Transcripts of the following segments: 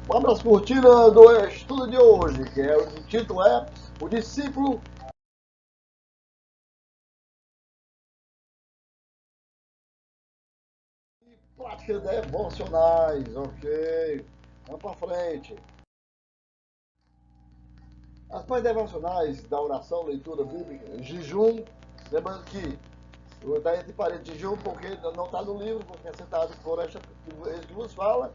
Vamos às cortinas do estudo de hoje, o título é O Discípulo e Práticas Devocionais, ok? Vamos para frente. As práticas devocionais da oração, leitura bíblica, jejum, lembrando que está entre parênteses jejum porque não está no livro, porque é citado por esse que vos fala,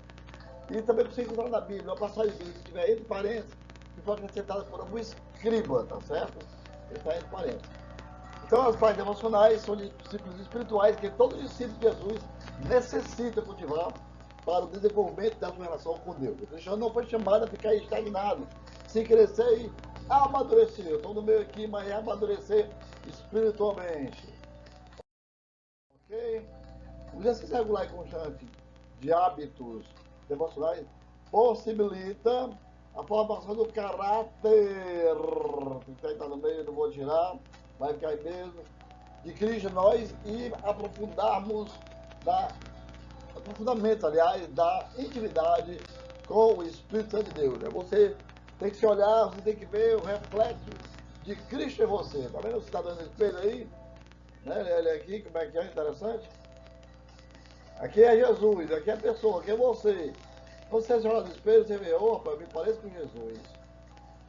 e também você encontrar na Bíblia, uma passagem bíblica que estiver entre parênteses, que foi acrescentada por algum escriba, tá certo? Ele está entre parênteses. Então, as práticas devocionais são discípulos espirituais que todo discípulo de Jesus necessita cultivar para o desenvolvimento da sua relação com Deus. O cristão não foi chamado a ficar estagnado, sem crescer e amadurecer. Eu estou no meio aqui, mas é amadurecer espiritualmente. Ok? O exercício regular e constante de hábitos devocionais possibilita a formação do caráter. Quem está no meio, não vou tirar, vai ficar aí mesmo. De Cristo nós e aprofundamento, aliás, da intimidade com o Espírito Santo de Deus. Você tem que se olhar, você tem que ver o reflexo de Cristo em você. Tá vendo? Você está dando espelho aí? Né? Ele aqui, como é que é? Interessante. Aqui é Jesus, aqui é a pessoa, aqui é você. Quando você se olha no espelho, você vê, opa, eu me pareço com Jesus.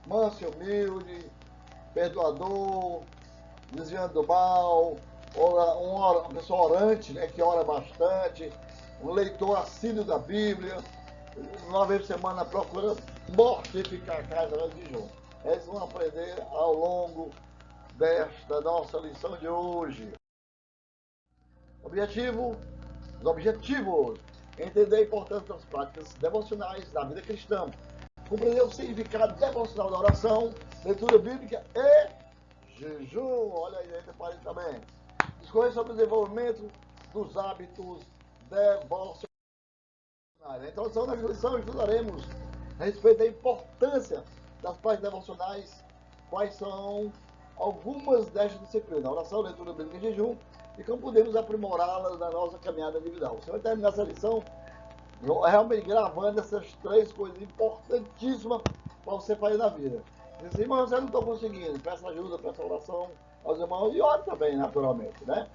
Manso e humilde, perdoador, desviando do mal, uma pessoa orante, né, que ora bastante, um leitor assíduo da Bíblia, uma vez por semana procura mortificar a casa de jejum. Eles vão aprender ao longo desta nossa lição de hoje. Os objetivos, entender a importância das práticas devocionais da vida cristã, compreender o significado devocional da oração, leitura bíblica e jejum. Olha aí, detalhe também. Discorrer sobre o desenvolvimento dos hábitos devocionais. Na introdução da lição, estudaremos a respeito da importância das práticas devocionais, quais são algumas destas disciplinas: oração, leitura bíblica e jejum, e como podemos aprimorá-las na nossa caminhada individual. Você vai terminar essa lição realmente gravando essas três coisas importantíssimas para você fazer na vida. Diz assim, mas eu não estou conseguindo, peça ajuda, peça oração aos irmãos e ore também, naturalmente, né?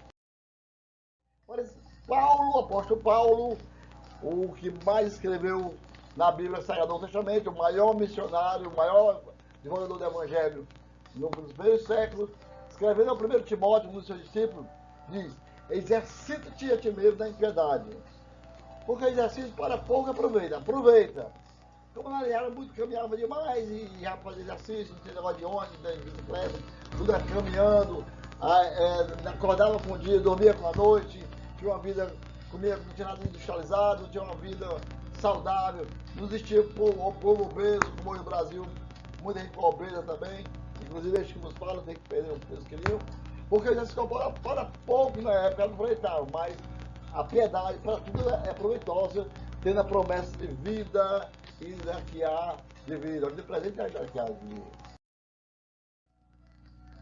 Paulo, o apóstolo Paulo, o que mais escreveu na Bíblia Sagrada do Testamento, o maior missionário, o maior divulgador do Evangelho nos primeiros séculos, escrevendo ao primeiro Timóteo, um dos seus discípulos, diz: exercita-te a ti mesmo na impiedade. Porque exercício para pouco aproveita. Como na era muito caminhava demais e já fazia exercício, não tinha negócio de ônibus, de bicicleta, tudo era caminhando, acordava com o dia, dormia com a noite, tinha uma vida, comia, não tinha nada industrializado, tinha uma vida saudável, não existia povo obeso, como hoje no Brasil, muita gente com obesa também, inclusive eles que nos falam, tem que perder os pesos que queriam, porque eles se para pouco na época, não aproveitavam, mas a piedade para tudo é proveitosa, tendo a promessa de vida e daqui há de vida, de presente e daqui há de vida.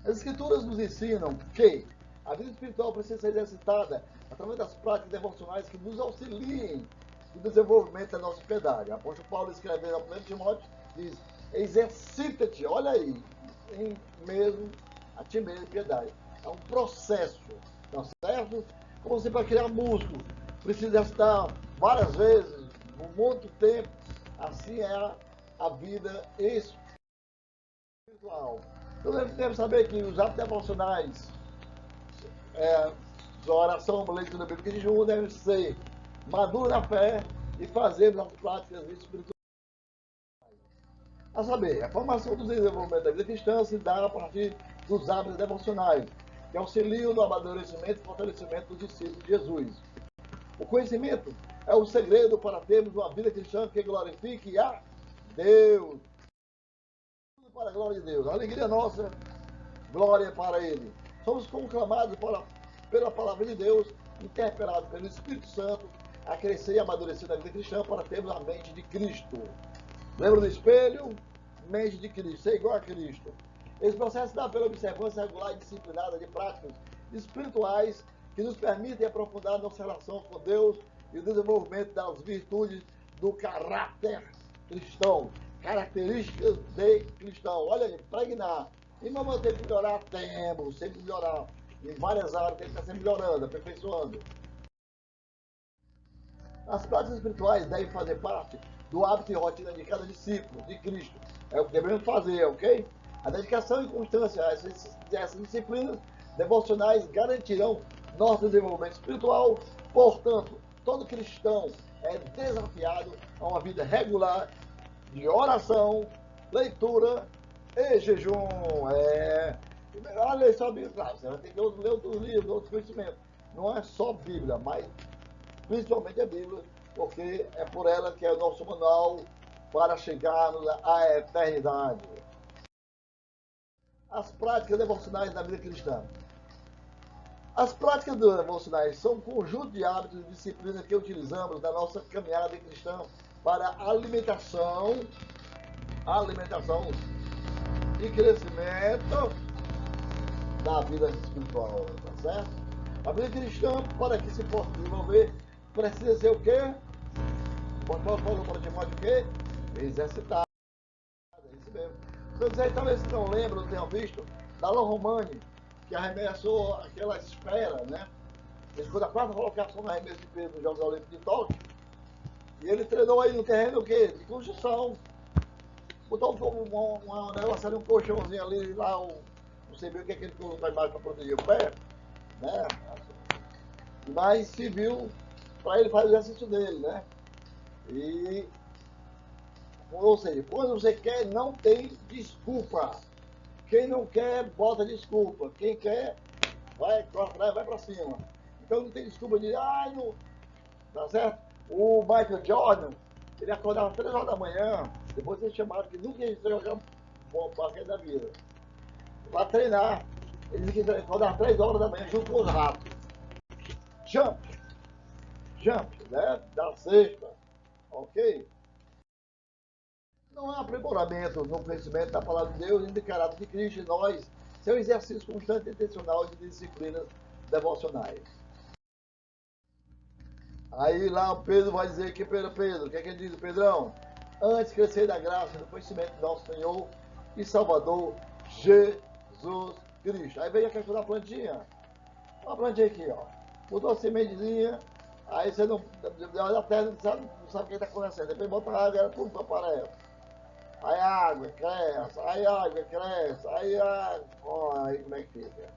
As Escrituras nos ensinam que a vida espiritual precisa ser exercitada através das práticas devocionais que nos auxiliem no desenvolvimento da nossa piedade. O apóstolo Paulo, escrevendo ao 1 Timóteo, diz: exercita-te, olha aí, mesmo a ti mesmo piedade. É um processo, tá certo? Como você para criar músculo, precisa exercitar várias vezes, por muito tempo. Assim é a vida espiritual. Então devemos saber que os atos devocionais, a oração, a leitura bíblica de jejum, devem ser maduros na fé e fazermos as práticas espirituais. A saber, a formação do desenvolvimento da vida cristã se dá a partir dos hábitos devocionais, que auxiliam no amadurecimento e fortalecimento dos discípulos de Jesus. O conhecimento é o segredo para termos uma vida cristã que glorifique a Deus. Tudo para a glória de Deus. A alegria nossa, glória para Ele. Somos conclamados pela palavra de Deus, interpelados pelo Espírito Santo, a crescer e amadurecer na vida cristã para termos a mente de Cristo. Lembra do espelho? Mente de Cristo, ser igual a Cristo. Esse processo dá pela observância regular e disciplinada de práticas espirituais que nos permitem aprofundar nossa relação com Deus e o desenvolvimento das virtudes do caráter cristão, características de cristão. Olha aí, impregnar. E não vamos ter que melhorar? Temos, sempre melhorar. Em várias áreas tem que estar sempre melhorando, aperfeiçoando. As práticas espirituais devem fazer parte do hábito e rotina de cada discípulo de Cristo. É o que devemos fazer, ok? A dedicação e constância a essas disciplinas devocionais garantirão nosso desenvolvimento espiritual. Portanto, todo cristão é desafiado a uma vida regular de oração, leitura e jejum. Olha só a Bíblia, claro, você vai ter que ler outros livros, outros conhecimentos. Não é só Bíblia, mas principalmente a Bíblia, porque é por ela que é o nosso manual para chegarmos à eternidade. As práticas devocionais da vida cristã. As práticas devocionais são um conjunto de hábitos e disciplinas que utilizamos na nossa caminhada cristã para alimentação e crescimento da vida espiritual, tá certo? A vida cristã, para que se possa desenvolver, precisa ser o quê? Paulo falou para Timóteo o quê? Exercitar. É isso mesmo. Vocês talvez não lembram, não tenham visto, Dalon Romani, que arremessou aquela esfera, né? Ele ficou da quarta colocação no arremesso de peso nos Jogos Olímpicos de Tóquio. E ele treinou aí no terreno o quê? De construção. Botou um negócio ali, um colchãozinho ali, lá, não sei bem o que é que ele colocou lá embaixo para proteger o pé, né? Mas serviu para ele fazer o exercício dele, né? Ou seja, quando você quer, não tem desculpa. Quem não quer, bota desculpa. Quem quer, vai para cima. Então não tem desculpa de, não. Tá certo? O Michael Jordan, ele acordava às 3 horas da manhã, depois ele chamava que nunca ia jogar basquete da vida. Para treinar, ele disse que acordava às 3 horas da manhã junto com os ratos. Jump, né? Da sexta, ok? Não há aprimoramento no conhecimento da palavra de Deus e do caráter de Cristo em nós, sem o exercício constante e intencional de disciplinas devocionais. Aí lá o Pedro vai dizer que Pedro, o que é que ele diz, Pedrão? Antes crescer da graça e do conhecimento do nosso Senhor e Salvador, Jesus Cristo. Aí vem a questão da plantinha. Uma plantinha aqui, ó. Botou a sementezinha, aí você não olha a terra, não sabe o que está acontecendo. Depois bota a água, ela tudo aparece. Aí a água cresce, aí como é que fica?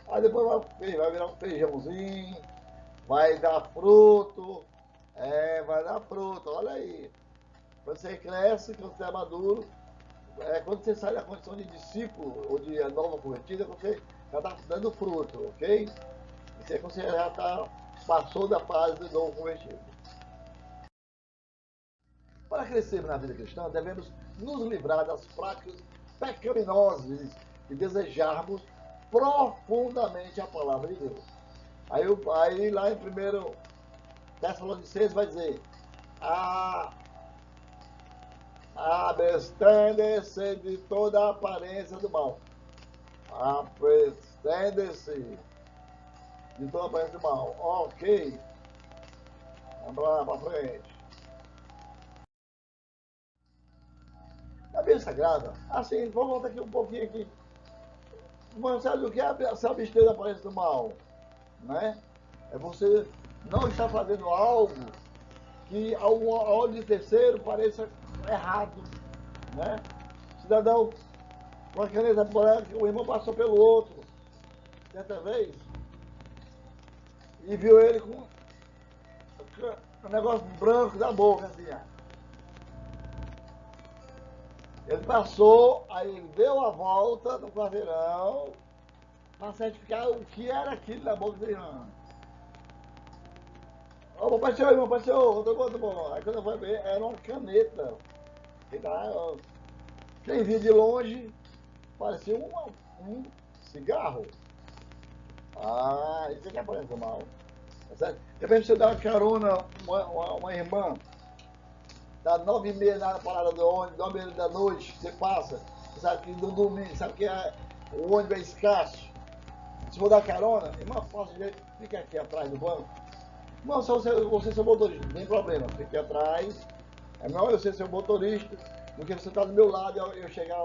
Aí depois vai virar um feijãozinho, vai dar fruto, olha aí. Quando você cresce, quando você é maduro, quando você sai da condição de discípulo ou de nova convertida, você já está dando fruto, ok? Isso é quando você já passou da fase do novo convertido. Para crescermos na vida cristã, devemos nos livrar das práticas pecaminosas e desejarmos profundamente a palavra de Deus. Aí lá em 1 Tessalonicenses vai dizer: abstende-se de toda a aparência do mal. Abstende-se de toda a aparência do mal. Ok. Vamos lá para frente. A Bíblia Sagrada, assim, vamos voltar aqui um pouquinho aqui. Mas sabe o que é se abster da aparência do mal? Né? É você não estar fazendo algo que ao olho de terceiro pareça errado. Né? Cidadão, com a caneta branca, o irmão passou pelo outro, certa vez, e viu ele com um negócio branco da boca, assim, ó. Ele passou, aí ele deu a volta no quarteirão para certificar o que era aquilo na boca do irmão. Ô, passeou, irmão, passeou, tá bom. Aí quando eu fui ver, era uma caneta. Quem via de longe, parecia um cigarro. Isso aqui aparece mal. De repente você dá uma carona, uma irmã, dá 9h30 na parada do ônibus, 9h30 da noite, você passa, você sabe que no domingo, sabe que o ônibus é escasso. Se for dar carona, irmão, passa direito, fica aqui atrás do banco. Não, se você é motorista, não tem problema, fique atrás, É melhor eu ser seu motorista do que você estar do meu lado e eu chegar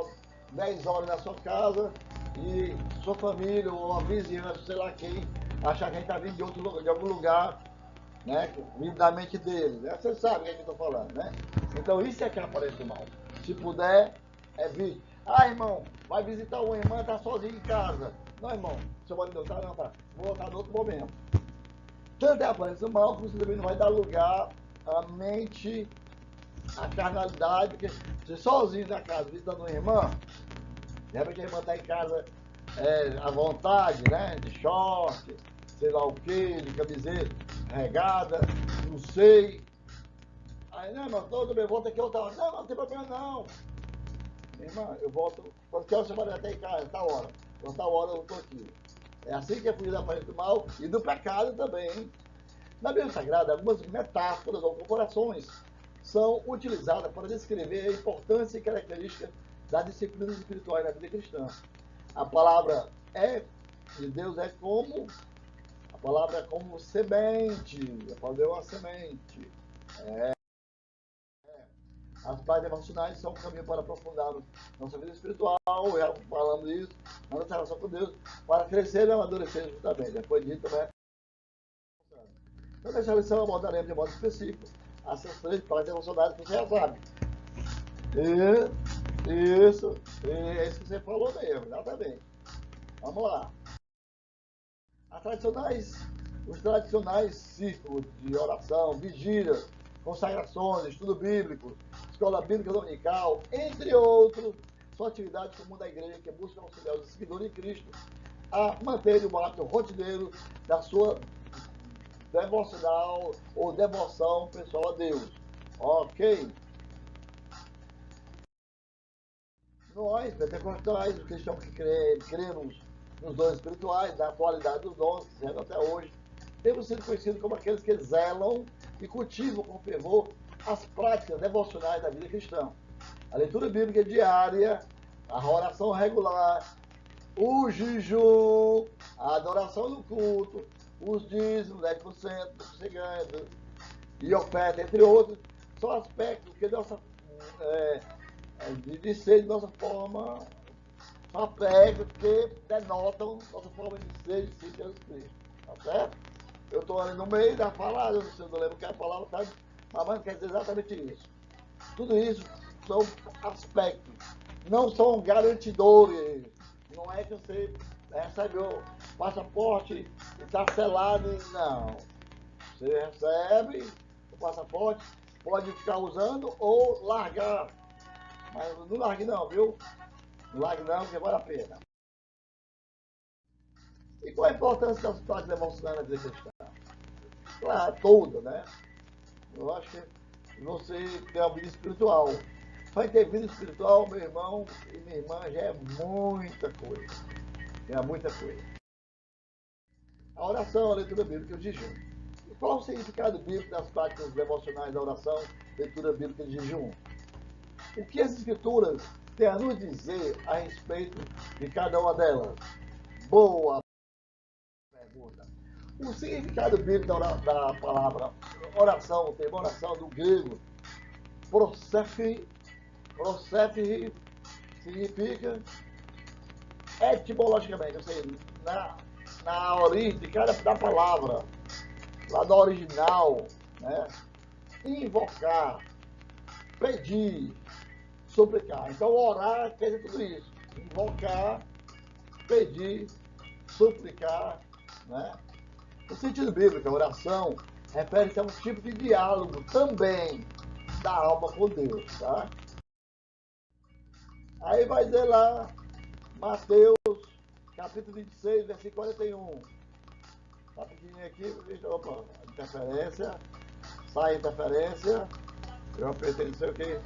10 horas na sua casa e sua família ou a vizinha, sei lá quem, achar que a gente está vindo de outro lugar, de algum lugar, né? Vindo da mente dele, né? Você sabe o que é que eu estou falando, né? Então isso é que é a aparência do mal. Se puder, evite. Ah, irmão, vai visitar uma irmã, tá sozinho em casa. Não, irmão, seu marido não tá, não tá. Vou voltar no outro momento. Tanto é a aparência do mal que você também não vai dar lugar à mente, à carnalidade, porque você sozinho na casa visitando uma irmã, de repente a irmã está em casa à vontade, né? De short, sei lá o que, de camiseta regada, não sei. Aí, não, irmão, todo bem, volta aqui outra hora. Não, não tem problema não. Minha irmã, eu volto, quando quer você vai até em casa, tá hora. Então tá hora eu tô aqui. É assim que é fugir da aparência do mal e do pecado também, hein? Na Bíblia Sagrada, algumas metáforas ou comparações são utilizadas para descrever a importância e características das disciplinas espirituais na vida cristã. A palavra de Deus é como, a palavra é como semente, a palavra é uma semente. As práticas devocionais são um caminho para aprofundar nossa vida espiritual, já falamos isso, na nossa relação com Deus, para crescer e amadurecer também. Depois disso, também. Então, nessa lição, abordaremos de modo específico essas 3 práticas devocionais que você já sabe. Isso, é isso que você falou mesmo, exatamente. Vamos lá. Os tradicionais círculos de oração, vigília, consagrações, estudo bíblico, escola bíblica dominical, entre outros, são atividades comuns da igreja que buscam auxiliar os seguidores de Cristo a manter o hábito rotineiro da sua devocional ou devoção pessoal a Deus. Ok? Nós, pentecostais, os cristãos que cremos nos dons espirituais, na atualidade dos dons, sendo até hoje, temos sido conhecidos como aqueles que zelam e cultivam com fervor as práticas devocionais da vida cristã. A leitura bíblica diária, a oração regular, o jejum, a adoração no culto, os dízimos, 10% do que você ganha, e oferta, entre outros, são aspectos que de ser de nossa forma, são aspectos que denotam nossa forma de ser de si Jesus Cristo. Tá certo? Eu estou ali no meio da palavra, eu não lembro que a palavra está, mas quer dizer exatamente isso. Tudo isso são aspectos, não são garantidores. Não é que você recebe o passaporte e está selado, não. Você recebe o passaporte, pode ficar usando ou largar. Mas não largue não, viu? Não largue não, porque vale a pena. E qual a importância das práticas devocionais na vida cristã? Claro, toda, né? Eu acho que você tem uma vida espiritual. Vai ter vida espiritual, meu irmão e minha irmã, já é muita coisa. Já é muita coisa. A oração, a leitura bíblica e o jejum. E qual o significado bíblico das práticas devocionais da oração, leitura bíblica e jejum? O que as escrituras têm a nos dizer a respeito de cada uma delas? Boa pergunta. O significado bíblico da palavra oração, o termo oração do grego, prosephi, significa etimologicamente, ou seja, na origem de cada da palavra, lá do original, né? Invocar, pedir, suplicar. Então, orar quer dizer tudo isso. Invocar, pedir, suplicar, né? No sentido bíblico, a oração refere-se a um tipo de diálogo também da alma com Deus, tá? Aí vai dizer lá, Mateus, capítulo 26, versículo 41. Tá pequenininho aqui, opa, interferência, sai interferência, eu apertei não sei o que,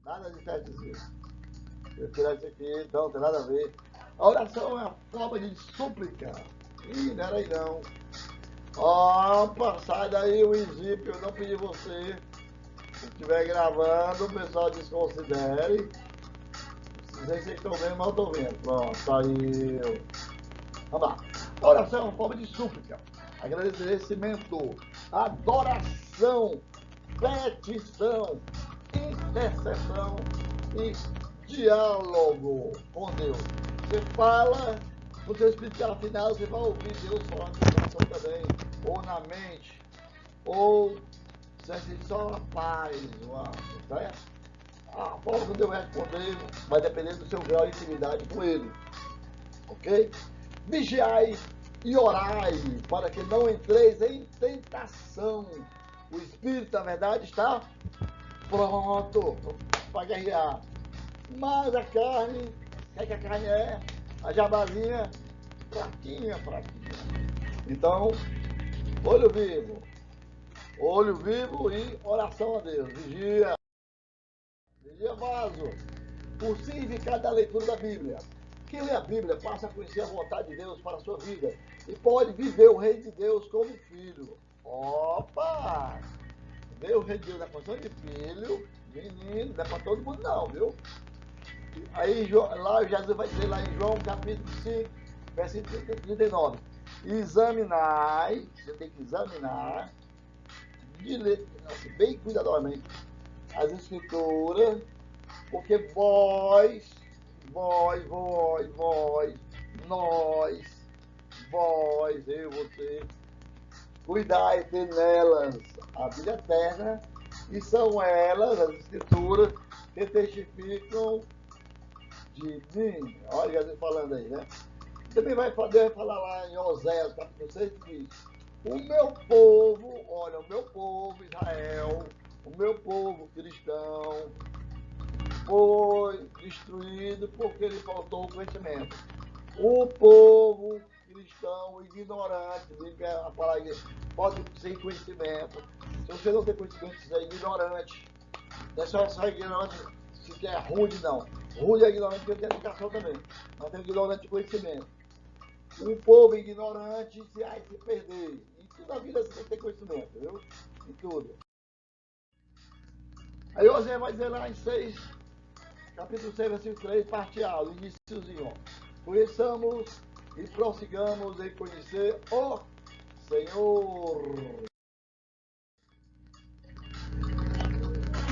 nada de testezinho. Eu tirar isso aqui, não tem nada a ver. A oração é a forma de suplicar. Ih, não era aí não. Opa, sai daí o zip, eu não pedi você. Se estiver gravando, o pessoal desconsidere. Não sei se vocês estão vendo, mas eu estou vendo. Pronto, saiu. Vamos lá. A oração é uma forma de súplica, agradecimento, adoração petição, intercessão e diálogo com Deus. Você fala no seu espírito afinado, você vai ouvir Deus falar no seu coração também, ou na mente, ou você sente só uma paz, certo? A forma que Deus vai responder vai depender do seu grau de intimidade com Ele. Ok? Vigiai e orai para que não entreis em tentação. O Espírito, na verdade, está pronto para guerrear. Mas a carne, o que a carne é? A jabazinha, fraquinha. Então, olho vivo e oração a Deus. Vigia vaso. O significado da leitura da Bíblia. Quem lê a Bíblia passa a conhecer a vontade de Deus para a sua vida e pode viver o reino de Deus como filho. Opa! Ver o reino de Deus na condição de filho, menino, não é para todo mundo não, viu? Aí lá Jesus vai dizer lá em João capítulo 5, versículo 39. Examinai, você tem que examinar, bem cuidadosamente, as escrituras, porque eu, você, cuidai-te nelas a vida eterna, e são elas, as escrituras, que testificam de mim. Olha Jesus falando aí, né? Também vai falar lá em Oséias, capítulo 6, que diz: o meu povo, olha, o meu povo Israel, o meu povo cristão, foi destruído porque lhe faltou conhecimento. O povo cristão ignorante, a palavra pode ser conhecimento. Se você não tem conhecimento, você é ignorante. Não é só ignorante se é rude, não. Rude é ignorante porque tem educação também. Mas tem ignorante de conhecimento. O povo ignorante se perder. E tudo na vida você tem que ter conhecimento, viu? Em tudo. Aí José vai dizer lá em 6, capítulo 6, versículo 3, parte A, o iníciozinho. Conheçamos e prossigamos em conhecer o Senhor.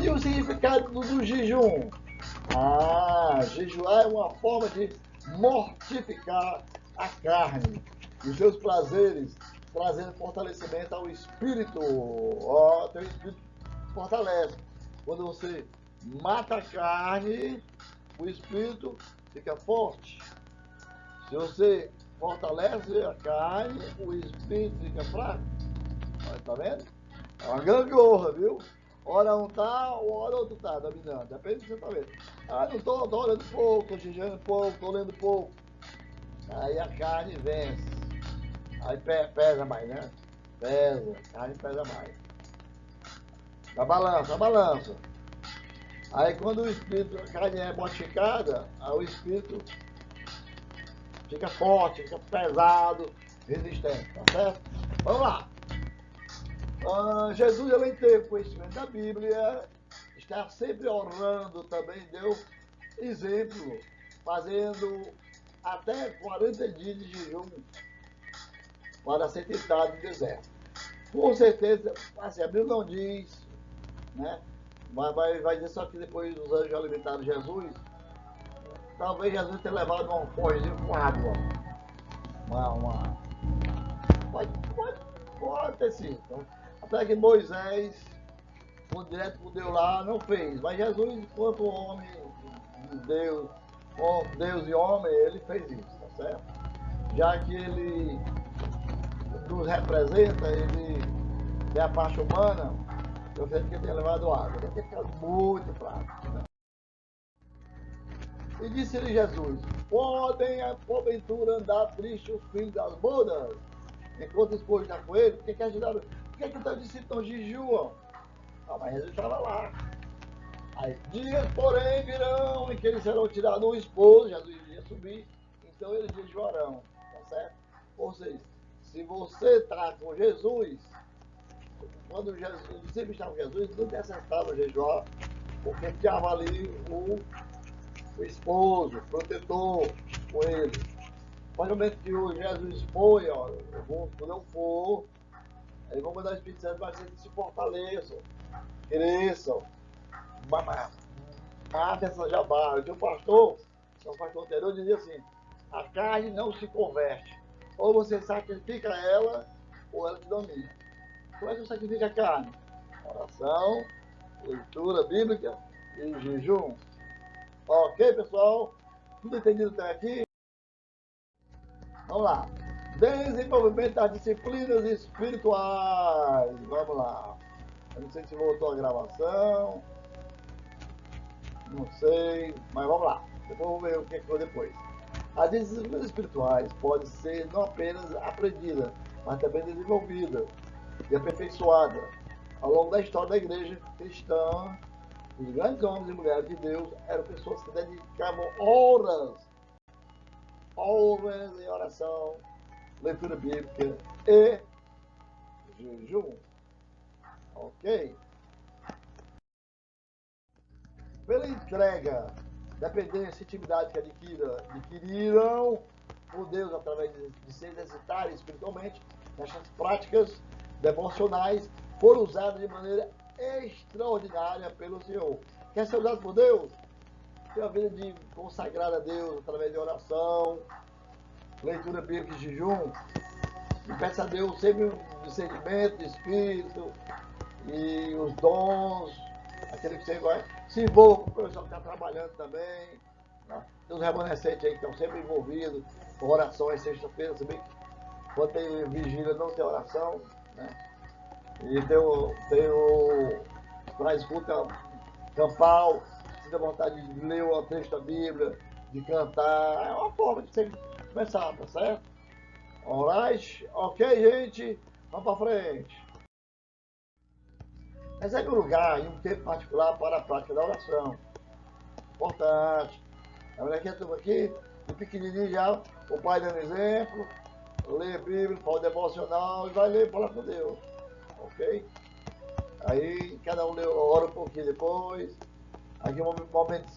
E o significado do jejum? Jejuar é uma forma de mortificar a carne e os seus prazeres, trazendo fortalecimento ao espírito. Teu espírito fortalece. Quando você mata a carne, o espírito fica forte. Se você fortalece a carne, o espírito fica fraco. Tá vendo? É uma gangorra, viu? Hora um tá, hora outro tá dominando. Depende do que você tá vendo. Não tô olhando pouco, tô xingando pouco, tô lendo pouco. Aí a carne vence. Aí pesa mais, né? Pesa, a carne pesa mais. A balança. Aí quando o espírito, a carne é modificada, aí o espírito fica forte, fica pesado, resistente, tá certo? Vamos lá. Jesus, além de ter conhecimento da Bíblia, está sempre orando também, deu exemplo, fazendo até 40 dias de jejum para ser tentado no deserto. Com certeza, assim, a Bíblia não diz, né? Vai dizer só que depois os anjos alimentaram Jesus. Talvez Jesus tenha levado um pãozinho com água. Pode ter sido. Então, até que Moisés, quando direto com Deus lá, não fez. Mas Jesus, enquanto homem de Deus, Deus e homem, ele fez isso, tá certo? Já que ele nos representa, ele é a parte humana, eu sei que ele tem levado água. Ele tem ficado muito fraco. Né? E disse-lhe Jesus: podem, porventura, andar tristes os filhos das bodas, enquanto o esposo está com ele? Por que ajudaram? Por que os discípulos jejuam? Mas Jesus estava lá. Aí, dias, porém, virão em que eles serão tirados o esposo, Jesus iria subir, então eles jejuarão, tá certo? Ou seja, se você está com Jesus, quando os discípulos estavam com Jesus, não necessitava jejuar, porque ficava ali o esposo, o protetor com ele. Mas no momento que o Jesus foi, quando eu for, aí vou mandar o Espírito Santo para que se fortaleçam. cresçam. Mata essa jabá. Eu tinha um pastor anterior, dizia assim: a carne não se converte. Ou você sacrifica ela, ou ela te domina. Como é que você sacrifica a carne? Oração, leitura bíblica e jejum. Ok, pessoal? Tudo entendido até aqui? Vamos lá. Desenvolvimento das disciplinas espirituais. Vamos lá. Eu não sei se voltou a gravação. Não sei, mas vamos lá. Depois vamos ver o que foi depois. As disciplinas espirituais podem ser não apenas aprendidas, mas também desenvolvidas e aperfeiçoadas. Ao longo da história da igreja cristã, os grandes homens e mulheres de Deus eram pessoas que dedicavam horas em oração, leitura bíblica e jejum. Ok? Pela entrega, dependência e intimidade que adquiriram por Deus através de se exercitarem espiritualmente, essas práticas devocionais foram usadas de maneira extraordinária pelo Senhor. Quer ser usado por Deus? Tem uma vida de consagrar a Deus através de oração, leitura bíblica e jejum. E peça a Deus sempre o discernimento do Espírito e os dons, aquele que você vai se envolva com o pessoal que está trabalhando também. Né? Tem os remanescentes aí que estão sempre envolvidos com orações sexta-feira, se bem que quando tem vigília não tem oração, né? E tem o para escuta campal, se dá vontade de ler o texto da Bíblia, de cantar, é uma forma de você começar, tá certo? Alright? Ok, gente? Vamos para frente. Reserve um lugar e um tempo particular para a prática da oração. Importante. A mulher que entra aqui, de pequenininho já, o pai dando exemplo, lê a Bíblia, fala o devocional e vai ler e falar com Deus. Ok? Aí cada um ora um pouquinho depois. Aqui um momento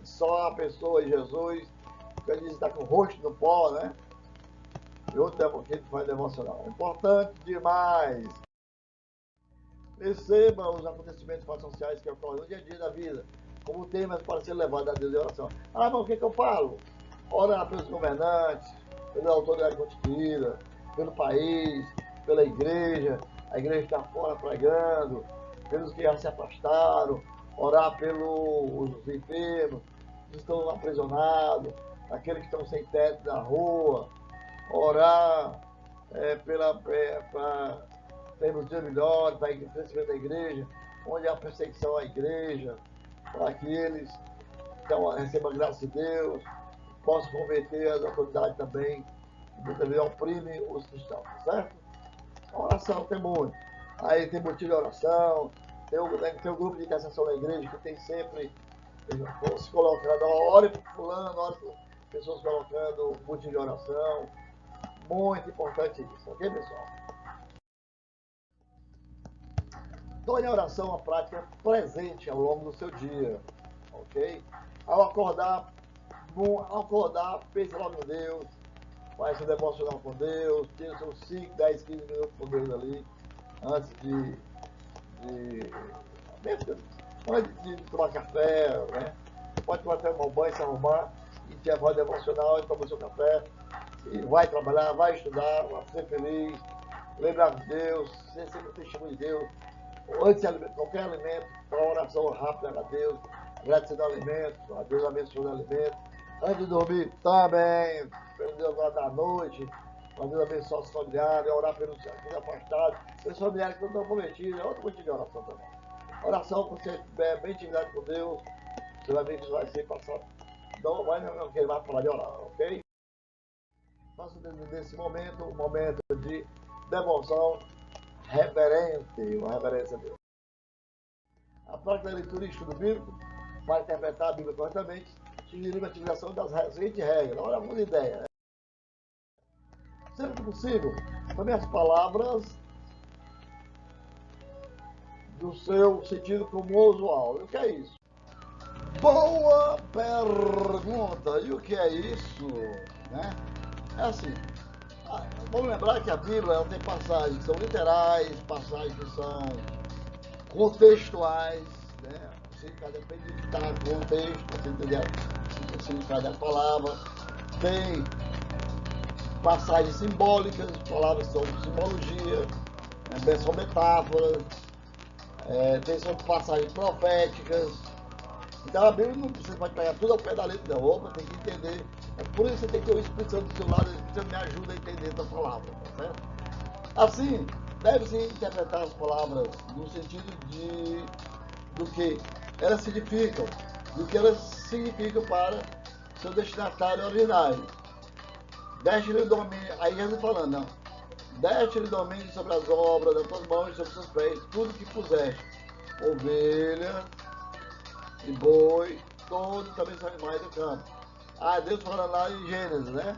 só a pessoa e Jesus. Porque ele está com o rosto no pó, né? E outro tempo que faz devocional. Importante demais. Perceba os acontecimentos sociais que ocorrem no dia a dia da vida, como temas para ser levados a Deus em oração. Ah, mas o que eu falo? Orar pelos governantes, pela autoridade constituída, pelo país, pela igreja, a igreja está fora pregando, pelos que já se afastaram, orar pelos enfermos, que estão aprisionados, aqueles que estão sem teto na rua, orar para termos dias melhores, para o crescimento da igreja, onde há perseguição à igreja, para que eles recebam a graça de Deus, possam converter as autoridades também, que muitas vezes oprimem os cristãos, tá certo? A oração tem muito. Aí tem motivo de oração, tem o grupo de intercessão da igreja que tem sempre se colocando, ore por fulano, ore por pessoas colocando motivo de oração. Muito importante isso, ok, pessoal? Torne a oração uma prática presente ao longo do seu dia, ok? Ao acordar, pense logo em Deus, faz seu devocional com Deus, tira seus 5, 10, 15 minutos com Deus ali, antes de tomar café, né? Pode tomar até um banho, se arrumar, e ter a voz devocional, e tomar seu café, e vai trabalhar, vai estudar, vai ser feliz, lembrar de Deus, ser sempre testemunho de Deus. Antes de qualquer alimento, uma oração rápida a Deus, agradecendo o alimento, a Deus abençoando o alimento. Antes de dormir, também, pelo Deus lá da noite, a Deus abençoe os familiares, orar pelos afastados, pelos familiares que não estão cometidos, é outro motivo de oração também. Oração, quando você tiver bem intimidade com Deus, você vai ver que isso vai ser passado. Não que ele vai falar de orar, ok? Faça desse momento um momento de devoção reverente, uma reverência a Deus. A prática da leitura e estudo bíblico, para interpretar a Bíblia corretamente, sugerindo a utilização das seguintes regras. Olha algumas ideias. Né? Sempre que possível, tome as palavras do seu sentido como usual. E o que é isso? Boa pergunta! E o que é isso? Né? É assim, vamos lembrar que a Bíblia ela tem passagens que são literais, passagens que são contextuais, né? O significado depende de estar no contexto, para você entender o significado da palavra. Tem passagens simbólicas, palavras sobre simbologia, são metáforas, tem sobre passagens proféticas. Então a Bíblia não você pode pegar tudo ao pé da letra, não. Opa, tem que entender. É por isso que você tem que ter o Espírito Santo do seu lado, o Espírito Santo me ajuda a entender essa palavra, tá certo? Assim, deve-se interpretar as palavras no sentido do que elas significam, do que elas significam para seu destinatário originário. Deste-lhe domínio, aí Jesus falando, não. Deste-lhe domínio sobre as obras das tuas mãos e sobre os seus pés, tudo que puseste, ovelha e boi, todos também são animais do campo. Ah, Deus falando lá em Gênesis, né?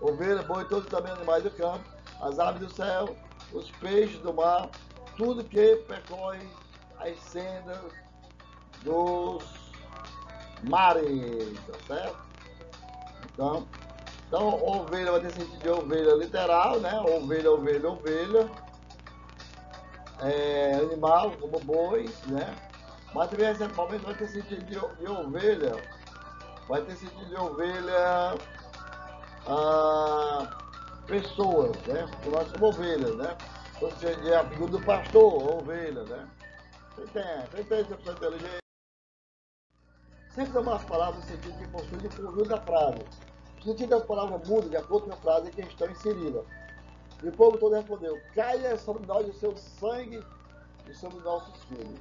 Ovelha, boi, todos também animais do campo, as aves do céu, os peixes do mar, tudo que percorre as sendas dos mares, tá certo? Então, ovelha vai ter sentido de ovelha literal, né? Ovelha, ovelha, ovelha. Animal, como boi, né? Mas também, em certo momento, vai ter sentido de ovelha. Vai ter sentido de ovelha pessoas, né? Porque nós somos ovelhas, né? Ou seja, é a figura do pastor, ovelha, né? Você tem essa pessoa inteligente. Sempre são umas palavras no sentido que possuem o conjunto da frase. O sentido das palavras muda de acordo com a frase em que estão inseridas. E o povo todo respondeu: caia sobre nós o seu sangue e sobre nossos filhos.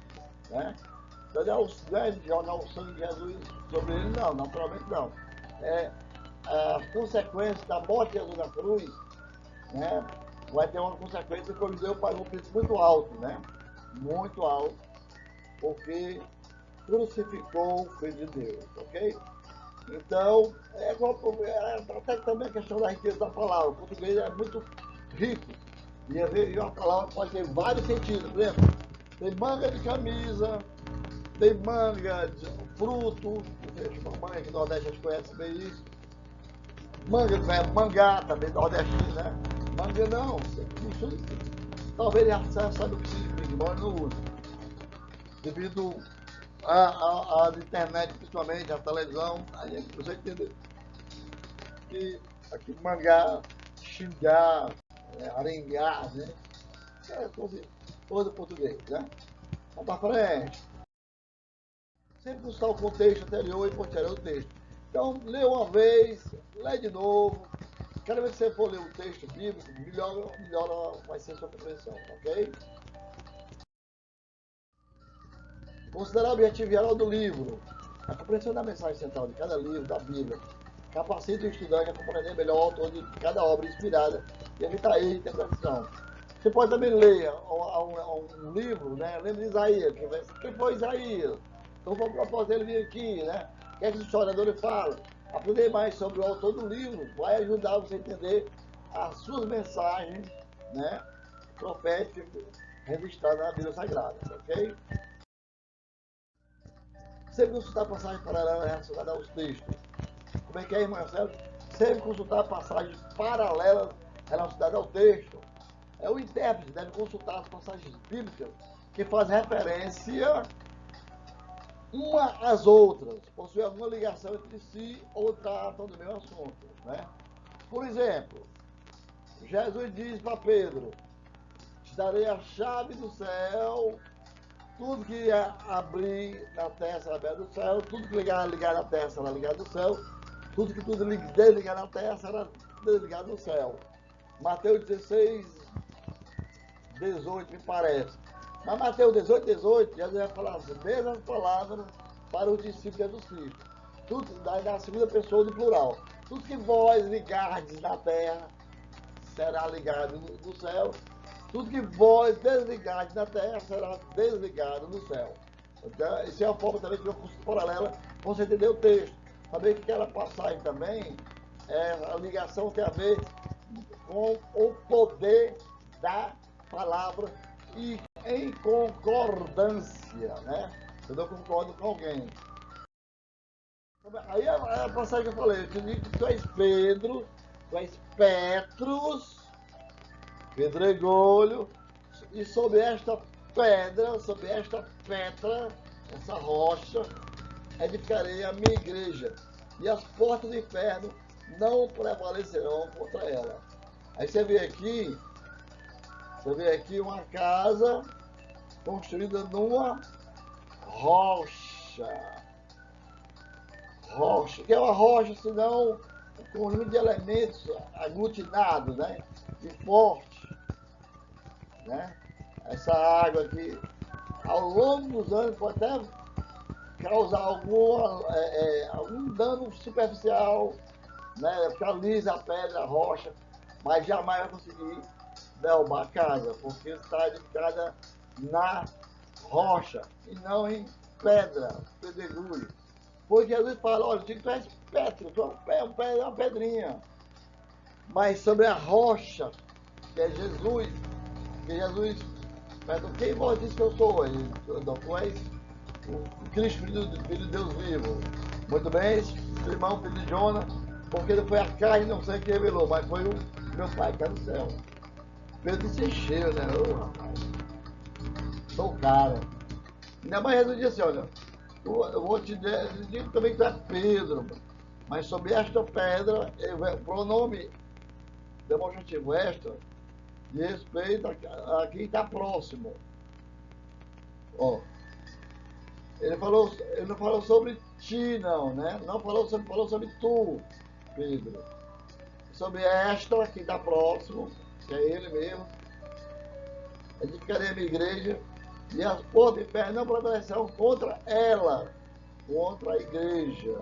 Né? Então não é jogar o sangue de Jesus sobre ele, não, naturalmente não. É a consequência da morte de Jesus na cruz, né? Vai ter uma consequência que o Eliseu pagou um preço muito alto, né? Muito alto, porque crucificou o Filho de Deus, ok? Então, até também a questão da riqueza da palavra. O português é muito rico. E uma palavra pode ter vários sentidos. Por exemplo, tem manga de camisa, tem manga de fruto, uma manga que no Nordeste a gente conhece bem isso. Mangá também, nordestino, né? Manga não, isso, talvez ele saiba o que significa, mas não usa. Devido a internet, principalmente, a televisão, a gente precisa entender que aqui mangá, xingar, arengar, né? É todo português, né? Vamos para frente. Sempre buscar o contexto anterior e posterior do texto. Então, lê uma vez, lê de novo. Cada vez que você for ler um texto bíblico, melhor vai ser a sua compreensão, ok? Considerar o objetivo geral do livro. A compreensão da mensagem central de cada livro da Bíblia capacita o estudante a compreender melhor o autor de cada obra inspirada e evitar erro de interpretação. Você pode também ler um livro, né? Lembra de Isaías. Quem foi Isaías? Então foi o propósito dele vir aqui, né? O que é que o historiador fala? Aprender mais sobre o autor do livro vai ajudar você a entender as suas mensagens, né? Proféticas registradas na Bíblia Sagrada, ok? Sempre consultar passagens paralelas relacionadas aos textos. Como é que é, irmão Marcelo? Sempre consultar passagens paralelas relacionadas ao texto. O intérprete deve consultar as passagens bíblicas que fazem referência uma às outras, possuem alguma ligação entre si ou tratam do mesmo assunto. Né? Por exemplo, Jesus diz para Pedro: te darei a chave do céu. Tudo que abrir na terra será aberto do céu, tudo que ligar na terra será ligado do céu, tudo que desligar na terra será desligado no céu. Mateus 16, 18 me parece. Mas Mateus 18, 18, Jesus vai falar as mesmas palavras para os discípulos de Jesus Cristo. Tudo na segunda pessoa do plural. Tudo que vós ligardes na terra será ligado no céu. Tudo que vós desligardes na terra será desligado no céu. Então, isso é uma forma também de uma construção paralela para você entender o texto. Saber que aquela passagem também, a ligação tem a ver com o poder da palavra e em concordância, né? Eu não concordo com alguém. Aí a passagem que eu falei, eu te digo que tu és Pedro, tu és Petrus, pedregulho, e sobre esta pedra, sobre esta pedra, essa rocha, edificarei a minha igreja, e as portas do inferno não prevalecerão contra ela. Aí você vê aqui uma casa construída numa rocha. Rocha, que é uma rocha, senão um conjunto de elementos aglutinados, né? E forte, né? Essa água aqui, ao longo dos anos, pode até causar algum dano superficial, né? Ficar lisa a pedra, a rocha, mas jamais vai conseguir derrubar a casa, porque está edificada na rocha e não em pedra, pedregulho. Porque Jesus fala, olha, tu és Petro, tu é uma pedrinha. Mas sobre a rocha, que é Jesus, perguntou, quem vós diz que eu sou? Tu és o Cristo, filho de Deus vivo. Muito bem, irmão, filho de Jonas, porque não foi a carne, não sei quem revelou, mas foi o meu pai que está no céu. Pedro se encheu, né? Ô, rapaz, sou o cara. Ainda mais Jesus disse assim, olha, eu vou te dizer também que tu é Pedro, mas sobre esta pedra, o pronome demonstrativo esta, de respeito a quem está próximo. Ó, ele não falou sobre ti, não, né? Não falou sobre tu, Pedro. Sobre esta, quem está próximo, que é ele mesmo, edificarei a minha igreja, e as portas do inferno não prevalecerão contra ela, contra a igreja.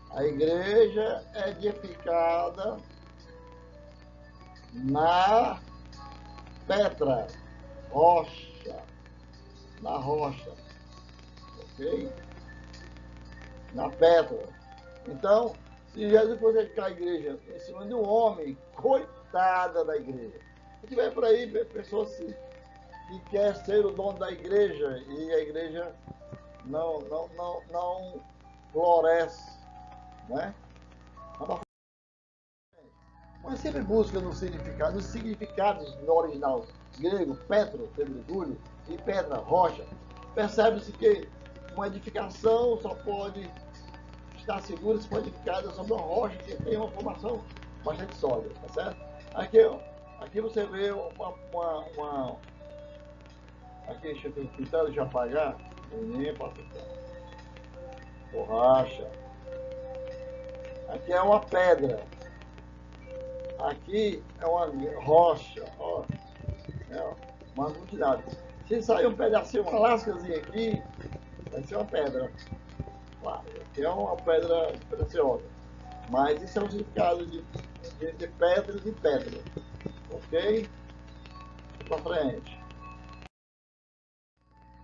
A igreja é edificada na pedra, rocha, na rocha, ok? Na pedra. Então, se Jesus fosse edificar a igreja em cima de um homem, coitada da igreja. A gente vê por aí pessoas que quer ser o dono da igreja e a igreja não floresce, né? Mas sempre busca nos significados no original grego, petro, pedregulho, e pedra, rocha. Percebe-se que uma edificação só pode estar segura se for edificada sobre uma rocha que tem uma formação bastante sólida, tá certo? Aqui você vê aqui, deixa eu tentar deixa eu apagar, borracha. Aqui é uma pedra. Aqui é uma rocha, ó, uma aglutinada. Se sair um pedacinho, uma lascazinha aqui, vai ser uma pedra. Claro, aqui é uma pedra preciosa. Mas isso é um significado de pedras e pedra. Ok? Para frente.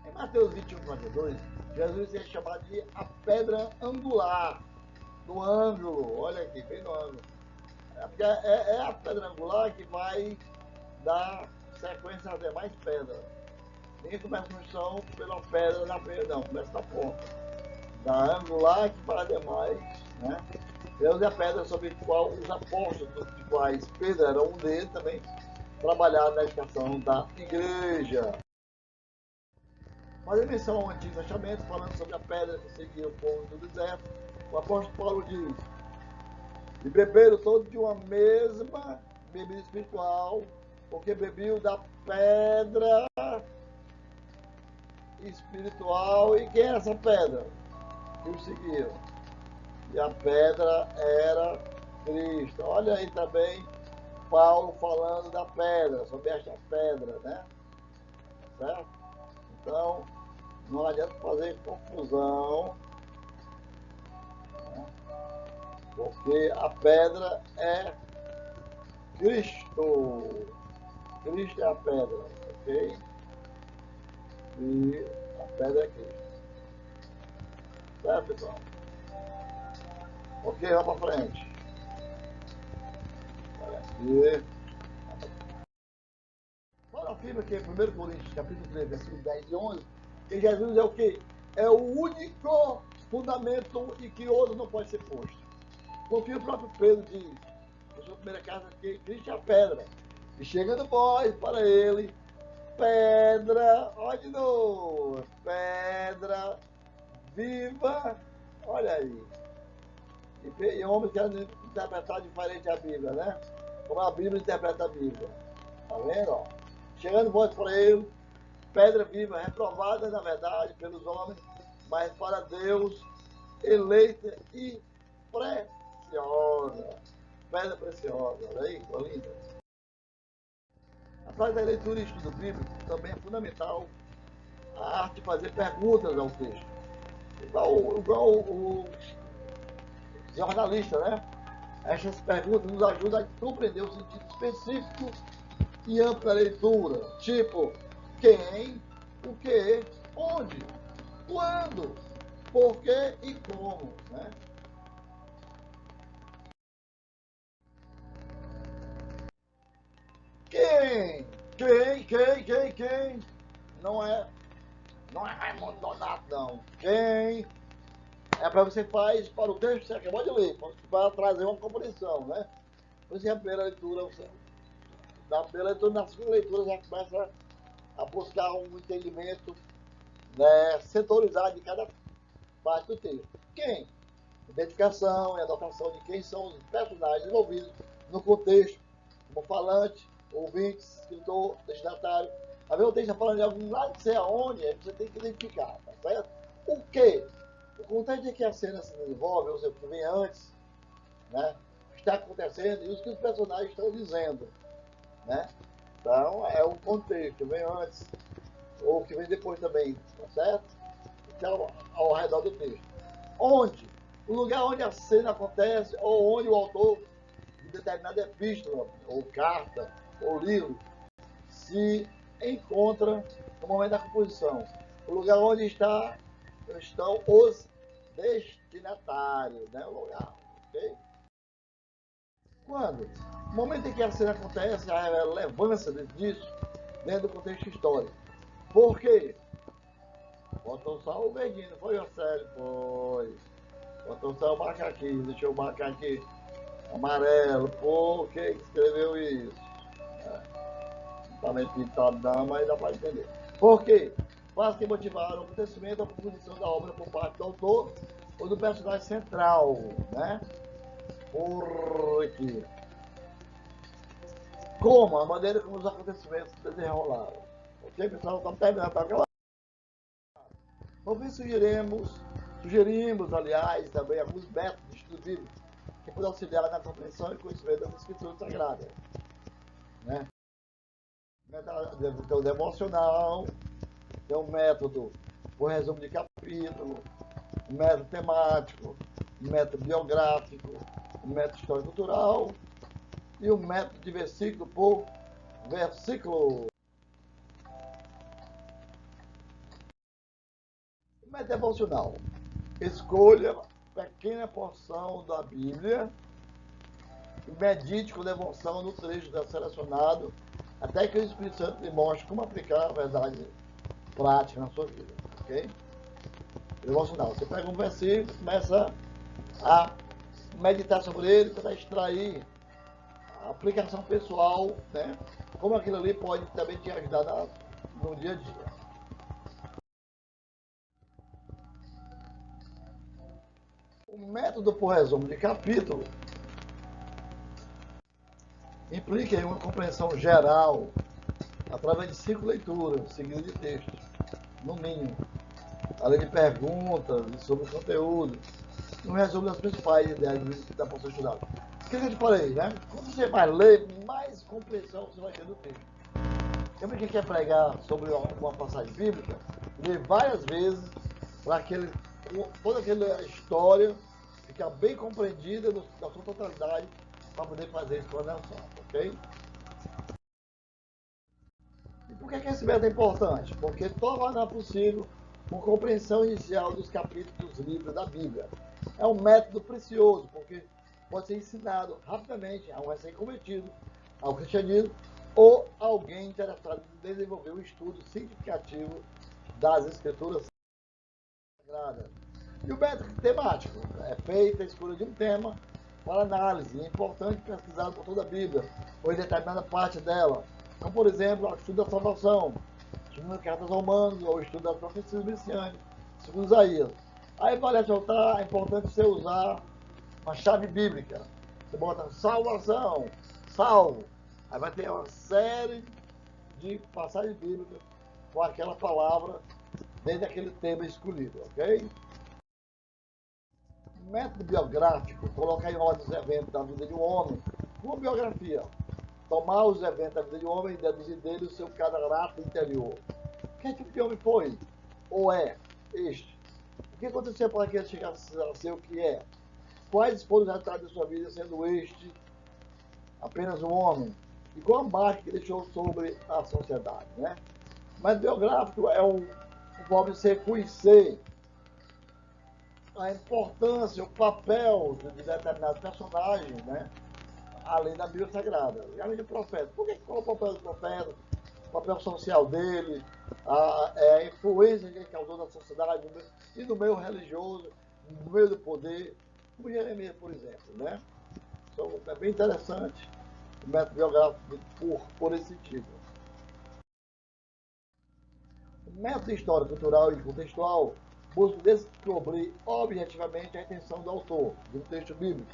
Em Mateus 21:42, Jesus é chamado de a pedra angular, do ângulo. Olha aqui, bem no ângulo. É a pedra angular que vai dar sequência às demais pedras. Ninguém começa a construção pela pedra na primeira, não, começa da ponta. Da angular que para demais, né? Deus é a pedra sobre a qual os apóstolos, de quais Pedro era um deles, também trabalharam na edificação da igreja. Fazendo menção ao Antigo Testamento, falando sobre a pedra que seguia o povo do deserto, o apóstolo Paulo diz: e beberam todos de uma mesma bebida espiritual, porque bebiam da pedra espiritual. E quem é essa pedra? Que o seguiam. E a pedra era Cristo. Olha aí também Paulo falando da pedra, sobre esta pedra, né? Certo? Então, não adianta fazer confusão, né? Porque a pedra é Cristo. Cristo é a pedra, ok? E a pedra é Cristo. Certo, pessoal? Ok, vamos para frente. Olha aqui. Paulo afirma que em 1 Coríntios, capítulo 3, versículo 10 e 11, que Jesus é o quê? É o único fundamento e que outro não pode ser posto. Confia o próprio Pedro diz, na sua primeira carta, que Cristo é a pedra. E chegando vós para ele, pedra, olha de novo, pedra viva, olha aí. E homens querem interpretar diferente a Bíblia, né? Como a Bíblia interpreta a Bíblia. Tá vendo? Ó? Chegando voz para ele, pedra viva, reprovada na verdade pelos homens, mas para Deus, eleita e preciosa. Pedra preciosa, olha aí, ficou linda. Atrás da leitura e estudo bíblico também é fundamental a arte de fazer perguntas ao texto. Igual o jornalista, né? Essas perguntas nos ajudam a compreender o sentido específico e amplo da leitura. Tipo, quem, o que, onde, quando, por que e como, né? Quem? Não é Raimundo Donato, não. Quem é para você faz para o texto que você acabou de ler, para trazer uma compreensão, né? Por isso, a primeira leitura, na segunda leitura, já começa a buscar um entendimento, né, setorizado de cada parte do texto. Quem? Identificação e anotação de quem são os personagens envolvidos no contexto, como falante, ouvinte, escritor, destinatário. A ver, o texto está falando de algum lado, não sei aonde, aí você tem que identificar, tá certo? O que? O contexto é que a cena se desenvolve, ou seja, o que vem antes, né? O que está acontecendo e o que os personagens estão dizendo, né? Então, é o contexto, que vem antes, ou que vem depois também, tá certo? Então, ao redor do texto. Onde? O lugar onde a cena acontece, ou onde o autor de determinada epístola, ou carta, ou livro, se encontra no momento da composição. O lugar onde estão os destinatários, né? O lugar, ok? Quando? No momento em que a cena acontece, a relevância disso dentro do contexto histórico. Por quê? Botou só o verdinho, não foi o Célio? Foi. Botou só o macaquinho, deixa eu marcar aqui. Amarelo, por que escreveu isso? Não está bem pintado não, mas dá para entender. Por quê? Quase que motivaram o acontecimento da composição da obra por parte do autor ou do personagem central, né? Por quê? Como? A maneira como os acontecimentos se desenrolaram. Ok, pessoal? Estamos terminando, tá claro? Por isso sugerimos, aliás, também alguns métodos de estudo bíblico que podem auxiliar na compreensão e conhecimento das escrituras sagradas, né? Tem o devocional, tem o método, o resumo de capítulo, o método temático, o método biográfico, o método histórico-cultural e o método de versículo por versículo. O método devocional. Escolha pequena porção da Bíblia e medite com devoção no trecho selecionado até que o Espírito Santo lhe mostre como aplicar a verdade prática na sua vida, ok? Devocional. Você pega um versículo, começa a meditar sobre ele, para extrair a aplicação pessoal, né? Como aquilo ali pode também te ajudar no dia a dia. O método por resumo de capítulo implica em uma compreensão geral através de 5 leituras seguidas de textos, no mínimo, além de perguntas sobre o conteúdo, um resumo das principais ideias da poção estudada. O que eu te falei, né? Quando você vai ler, mais compreensão você vai ter do texto. Sempre que quer pregar sobre uma passagem bíblica, lê várias vezes para toda aquela história ficar bem compreendida na sua totalidade para poder fazer explanação, ok? E por que esse método é importante? Porque torna possível uma compreensão inicial dos capítulos dos livros da Bíblia. É um método precioso, porque pode ser ensinado rapidamente a um recém-convertido ao cristianismo ou alguém interessado em desenvolver um estudo significativo das Escrituras Sagradas. E o método temático é feita a escolha de um tema para análise. É importante pesquisar por toda a Bíblia, ou em determinada parte dela, Como, por exemplo, o estudo da salvação, segundo cartas aos Romanos, ou o estudo das profecias messiânicas, segundo Isaías. Aí vale ressaltar, é importante você usar uma chave bíblica. Você bota salvação, salvo. Aí vai ter uma série de passagens bíblicas com aquela palavra dentro daquele tema escolhido, ok? Método biográfico, colocar em ordem os eventos da vida de um homem, uma biografia. Tomar os eventos da vida de um homem e deduzir dele o seu caráter interior. Que tipo de homem foi? Ou é este? O que aconteceu para que ele chegasse a ser o que é? Quais foram os resultados da sua vida sendo este apenas um homem? E qual a marca que deixou sobre a sociedade, né? Mas biográfico é um modo de você conhecer a importância, o papel de determinados personagens, né? Além da Bíblia Sagrada, além do profeta. Qual é o papel do profeta? O papel social dele, a influência que ele causou na sociedade e no meio religioso, no meio do poder, como Jeremias, por exemplo, né? Então, é bem interessante o método biográfico por esse sentido. O método histórico, cultural e contextual busca descobrir objetivamente a intenção do autor de um texto bíblico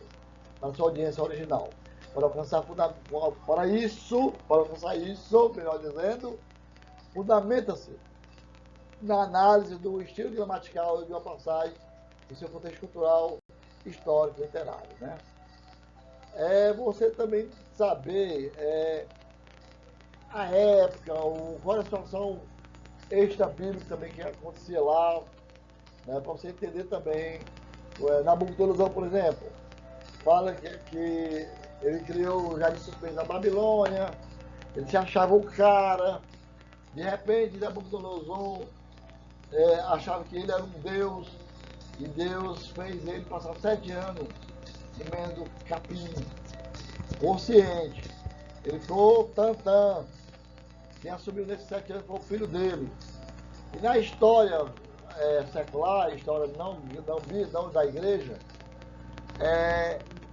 na sua audiência original. Para alcançar isso, melhor dizendo, fundamenta-se na análise do estilo gramatical de uma passagem e seu contexto cultural, histórico e literário, né? Você também saber a época, qual é a situação extra-bíblica também que acontecia lá, né? Para você entender também. Nabucodonosor, por exemplo, fala que ele criou já de suspense na Babilônia, ele se achava o cara, de repente Nabucodonosor achava que ele era um deus, e Deus fez ele passar 7 anos comendo capim, consciente. Ele ficou tantã. Quem assumiu nesses 7 anos foi o filho dele. E na história secular, história não da igreja,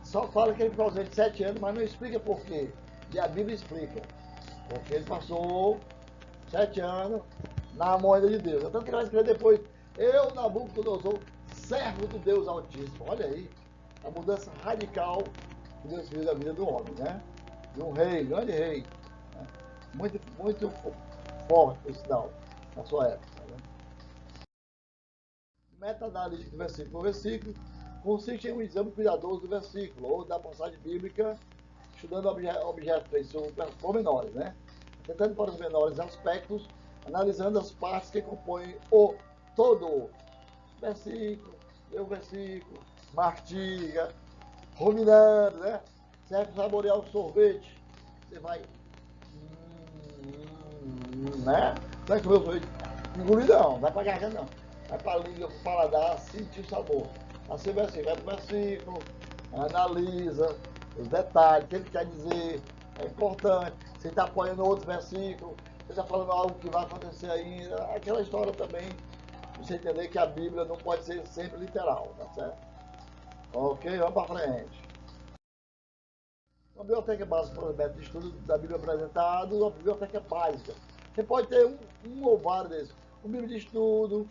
só fala que ele ficou ausente 7 anos, mas não explica por quê. E a Bíblia explica. Porque ele passou 7 anos na moeda de Deus. Tanto que ele vai escrever depois, eu, Nabucodonosor, servo do Deus Altíssimo. Olha aí, a mudança radical que Deus fez na vida do homem, né? De um rei, grande rei. Né? Muito forte, por sinal, na sua época. Né? Meta-análise de versículo por versículo consiste em um exame cuidadoso do versículo ou da passagem bíblica, estudando objetos em seus pormenores, né? Tentando para os menores aspectos, analisando as partes que compõem o todo. Versículo, lê o versículo, mastiga, ruminando, né? Serve para saborear o sorvete. Você vai. Né? Não é comer o sorvete? Engolir não, não vai para a garganta não. Vai para a língua, para o paladar, sentir o sabor. Assim vai assim, vai para o versículo, analisa os detalhes, o que ele quer dizer, é importante. Você está apoiando outro versículo, você está falando algo que vai acontecer ainda. Aquela história também, você entender que a Bíblia não pode ser sempre literal, tá certo? Ok, vamos para frente. Uma biblioteca básica para o método de estudo da Bíblia apresentada, uma biblioteca básica. Você pode ter um ou vários desses. Um livro de estudo,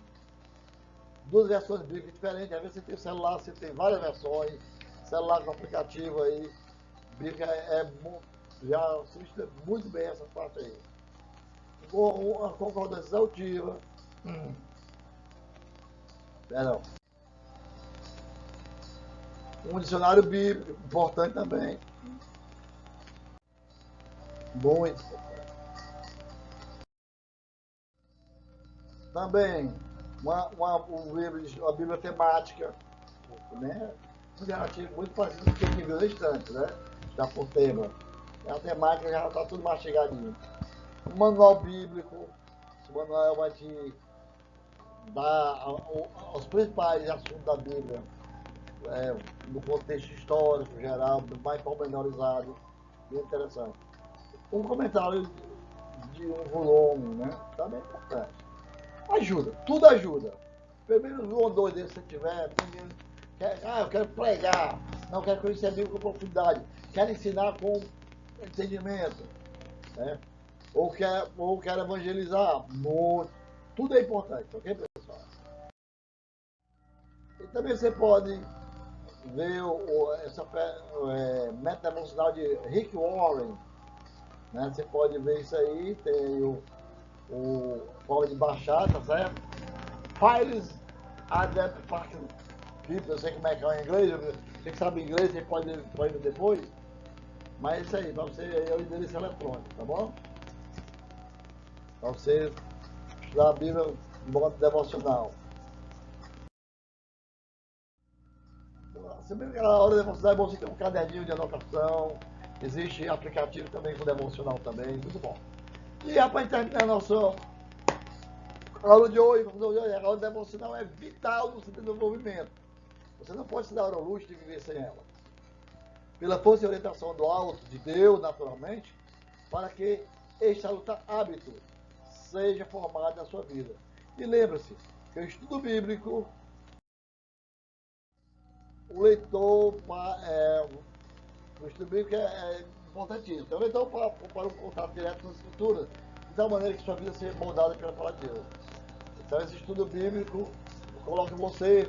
2 versões bíblicas diferentes. Às vezes você tem celular, você tem várias versões. Celular com aplicativo aí. Bíblia já substitui muito bem essa parte aí. Uma concordância exaustiva. Perdão. Um dicionário bíblico, importante também. Muito. Também uma Bíblia temática, né? Muito parecido com o que a gente viu nesse instante, né? Já por tema. A temática já está tudo mastigadinho. Um manual bíblico, o manual vai te dar os principais assuntos da Bíblia, no contexto histórico, geral, mais pormenorizado, bem interessante. Um comentário de um volume, né? Também é importante. Ajuda, tudo ajuda. Pelo menos um ou dois desses se você tiver, eu quero pregar, não quero conhecer a Bíblia com profundidade, quero ensinar com entendimento. Né? ou quer evangelizar. Muito. Tudo é importante, ok, pessoal? E também você pode ver essa meta devocional de Rick Warren, né? Você pode ver isso aí, tem pode baixar, tá certo? Files Adept Parking People, eu sei como é que é em inglês, você que sabe inglês, você pode ver depois, mas é isso aí, para você é o endereço eletrônico, tá bom? Para você estudar a Bíblia em modo devocional. Se bem que a hora devocional é bom você ter um caderninho de anotação, existe aplicativo também com devocional também, muito bom. E para terminar nossa aula de hoje, a aula devocional é vital no seu desenvolvimento. Você não pode se dar ao luxo de viver sem ela. Pela força e orientação do alto, de Deus, naturalmente, para que este salutar hábito seja formado na sua vida. E lembre-se que o estudo bíblico, o leitor, o estudo bíblico é importantíssimo. Então, o leitor para um contato direto com a Escritura, de tal maneira que sua vida seja moldada pela palavra de Deus. Então, esse estudo bíblico coloca você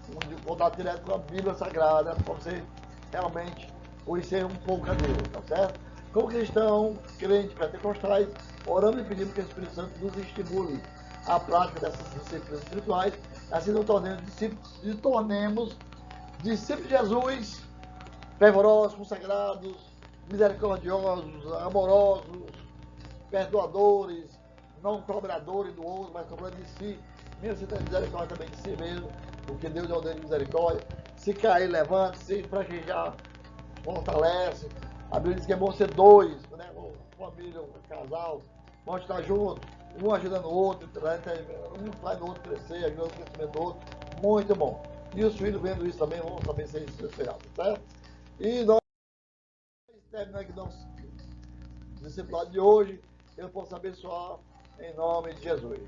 em contato direto com a Bíblia Sagrada, para você realmente conhecer um pouco a Deus, tá certo? Como cristão, crente, pentecostais, oramos e pedimos que o Espírito Santo nos estimule a prática dessas disciplinas espirituais, assim nos tornemos discípulos de Jesus, fervorosos, consagrados, misericordiosos, amorosos, perdoadores, não cobradores do outro, mas cobrando de si, mesmo se tem misericórdia também de si mesmo, porque Deus é o Deus de misericórdia. Se cair, levanta, se fraquejar, fortalece. A Bíblia diz que é bom ser dois, né? Família, um casal, vão estar juntos, um ajudando o outro, um faz o outro crescer, ajuda o crescimento do outro. Muito bom. E os filhos vendo isso também vão também ser esperados, certo? E nós terminamos aqui nosso discipulado de hoje. Eu posso abençoar em nome de Jesus.